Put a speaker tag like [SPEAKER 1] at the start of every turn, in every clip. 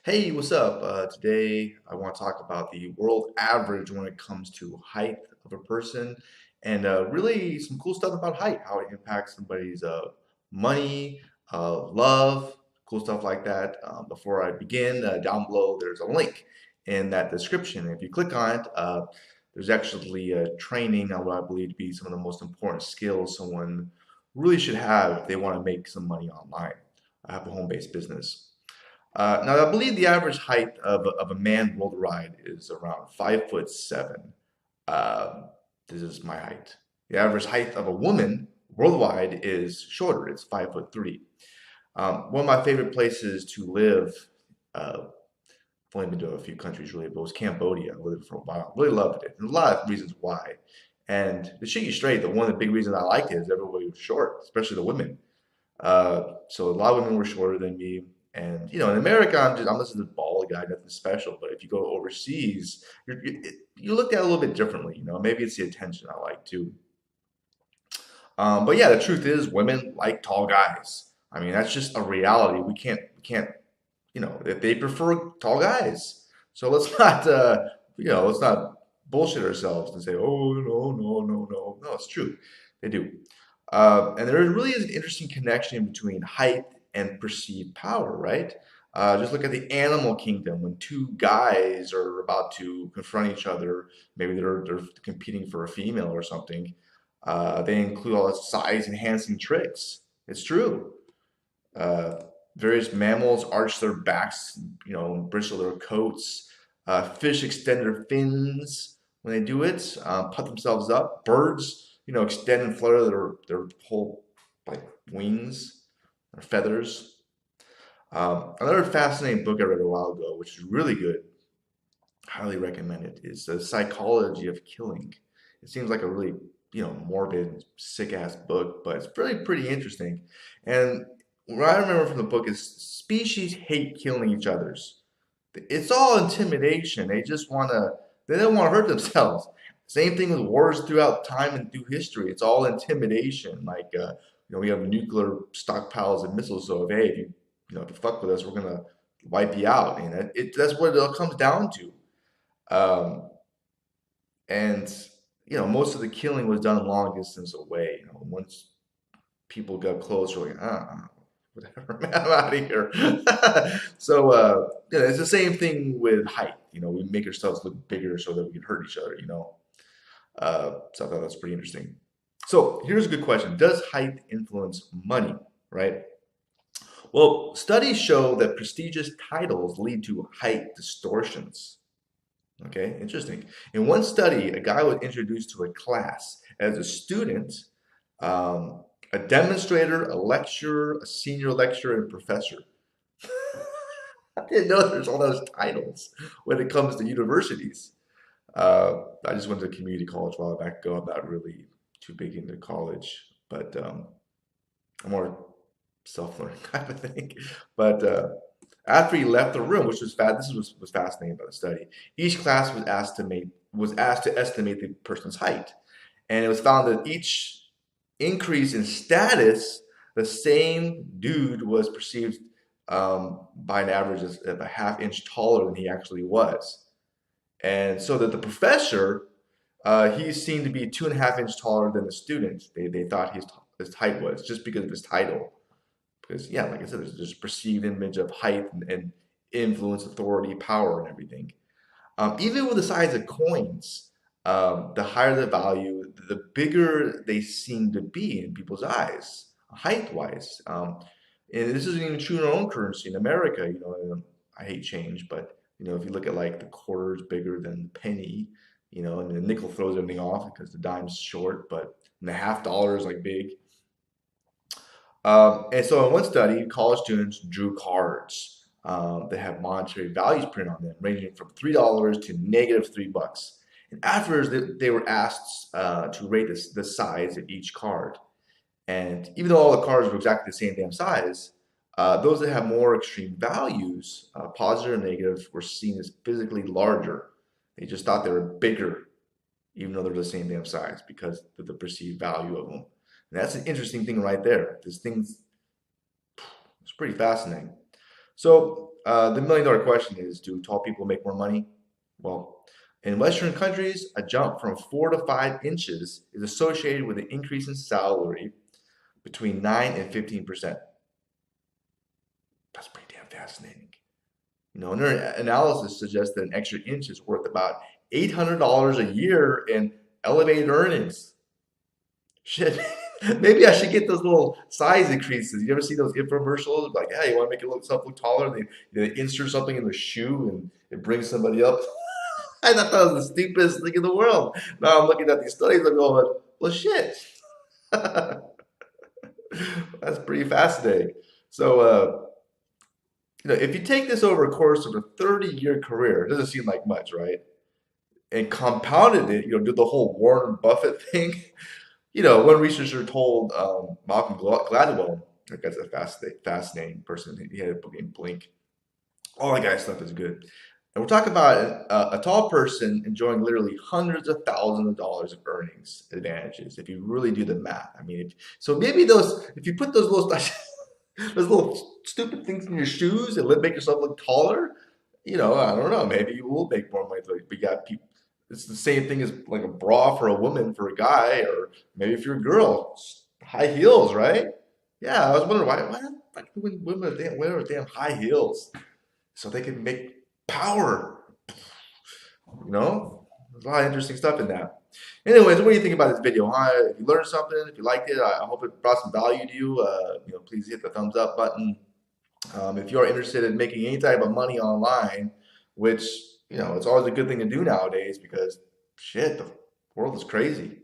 [SPEAKER 1] Hey, what's up? Today I want to talk about the world average when it comes to height of a person and really some cool stuff about height, how it impacts somebody's money, love, cool stuff like that. Before I begin, down below there's a link in that description. If you click on it, there's actually a training on what I believe to be some of the most important skills someone really should have if they want to make some money online. I have a home-based business. Now, I believe the average height of a man worldwide is around 5'7". Um, this is my height. The average height of a woman worldwide is shorter. It's 5'3". One of my favorite places to live, I've only been to a few countries really, but it was Cambodia. I lived for a while. Really loved it. And a lot of reasons why. And to shoot you straight, one of the big reasons I liked it is everybody was short, especially the women. So a lot of women were shorter than me. And in America, I'm just this bald guy, nothing special. But if you go overseas, you look at it a little bit differently. Maybe it's the attention I like too. But yeah, the truth is, women like tall guys. I mean, that's just a reality. We can't, they prefer tall guys. So let's not, let's not bullshit ourselves and say, oh, no, no, no, no. No, it's true. They do. And there really is an interesting connection between height and perceived power, right? Just look at the animal kingdom when two guys are about to confront each other. Maybe they're competing for a female or something. They include all the size enhancing tricks. It's true. Uh, Various mammals arch their backs, bristle their coats. Fish extend their fins when they do it, puff themselves up. Birds, extend and flutter their whole like wings, their feathers. Another fascinating book I read a while ago, which is really good, highly recommend it, is The Psychology of Killing. It seems like a really, morbid, sick-ass book, but it's really pretty interesting. And what I remember from the book is species hate killing each other's. It's all intimidation. They don't want to hurt themselves. Same thing with wars throughout time and through history. It's all intimidation. Like, we have nuclear stockpiles of missiles, so if you fuck with us, we're gonna wipe you out. And that's what it all comes down to. Um, and most of the killing was done long distance away. Once people got close, we're like, whatever, man, I'm out of here. So, it's the same thing with height. We make ourselves look bigger so that we can hurt each other. So I thought that's pretty interesting. So here's a good question. Does height influence money, right? Well, studies show that prestigious titles lead to height distortions. Okay, interesting. In one study, a guy was introduced to a class as a student, a demonstrator, a lecturer, a senior lecturer, and professor. I didn't know there's all those titles when it comes to universities. I just went to community college a while back ago. I'm not really too big into college, but I'm more self-learning type of thing. But after he left the room, which was this was fascinating about the study. Each class was asked to estimate the person's height, and it was found that each increase in status, the same dude was perceived by an average as a half inch taller than he actually was. And so that the professor, he seemed to be 2.5 inches taller than the student. They thought his height was just because of his title. Because yeah, like I said, there's this perceived image of height and influence, authority, power, and everything. Even with the size of coins, the higher the value, the bigger they seem to be in people's eyes, height-wise. And this isn't even true in our own currency in America. I hate change, but if you look at like the quarter is bigger than the penny, and the nickel throws everything off because the dime's short, but and the half dollar is like big. And so in one study, college students drew cards that have monetary values printed on them, ranging from $3 to -$3. And afterwards, they were asked to rate the size of each card. And even though all the cards were exactly the same damn size, those that have more extreme values, positive or negative, were seen as physically larger. They just thought they were bigger, even though they're the same damn size, because of the perceived value of them. And that's an interesting thing right there. This thing's it's pretty fascinating. So The million-dollar question is, do tall people make more money? Well, in Western countries, a jump from 4 to 5 inches is associated with an increase in salary between 9 and 15%. That's pretty damn fascinating. And their analysis suggests that an extra inch is worth about $800 a year in elevated earnings. Shit, maybe I should get those little size increases. You ever see those infomercials? Like, hey, you want to make yourself look taller? They insert something in the shoe and it brings somebody up. I thought that was the stupidest thing in the world. Now I'm looking at these studies, I'm going, well, shit. That's pretty fascinating. So, if you take this over a course of a 30-year career, it doesn't seem like much, right? And compounded it, did the whole Warren Buffett thing. One researcher told Malcolm Gladwell, I guess a fascinating person. He had a book named Blink. All that guy's stuff is good. And we're talking about a tall person enjoying literally hundreds of thousands of dollars of earnings advantages if you really do the math. I mean, so maybe if you put those little those little stupid things in your shoes and make yourself look taller, I don't know. Maybe you will make more money. Like, we got people. It's the same thing as like a bra for a woman for a guy, or maybe if you're a girl, high heels, right? Yeah, I was wondering why the fuck do women wear damn high heels so they can make power. There's a lot of interesting stuff in that. Anyways, what do you think about this video? If you learned something, if you liked it, I hope it brought some value to you. Please hit the thumbs up button. If you are interested in making any type of money online, which it's always a good thing to do nowadays because shit, the world is crazy.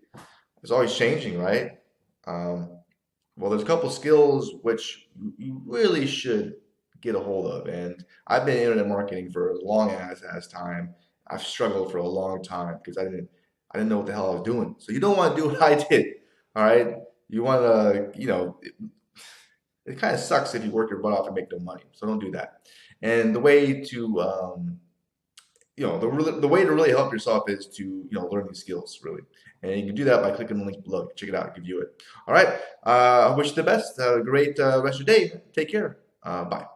[SPEAKER 1] It's always changing, right? Well, there's a couple skills which you really should get a hold of. And I've been in internet marketing for a long ass time. I've struggled for a long time because I didn't know what the hell I was doing. So you don't want to do what I did. All right. You want to, it kind of sucks if you work your butt off and make no money. So don't do that. And the way to, the way to really help yourself is to, learn these skills really. And you can do that by clicking the link below. Check it out. Give you it. All right. I wish you the best. Have a great rest of your day. Take care. Bye.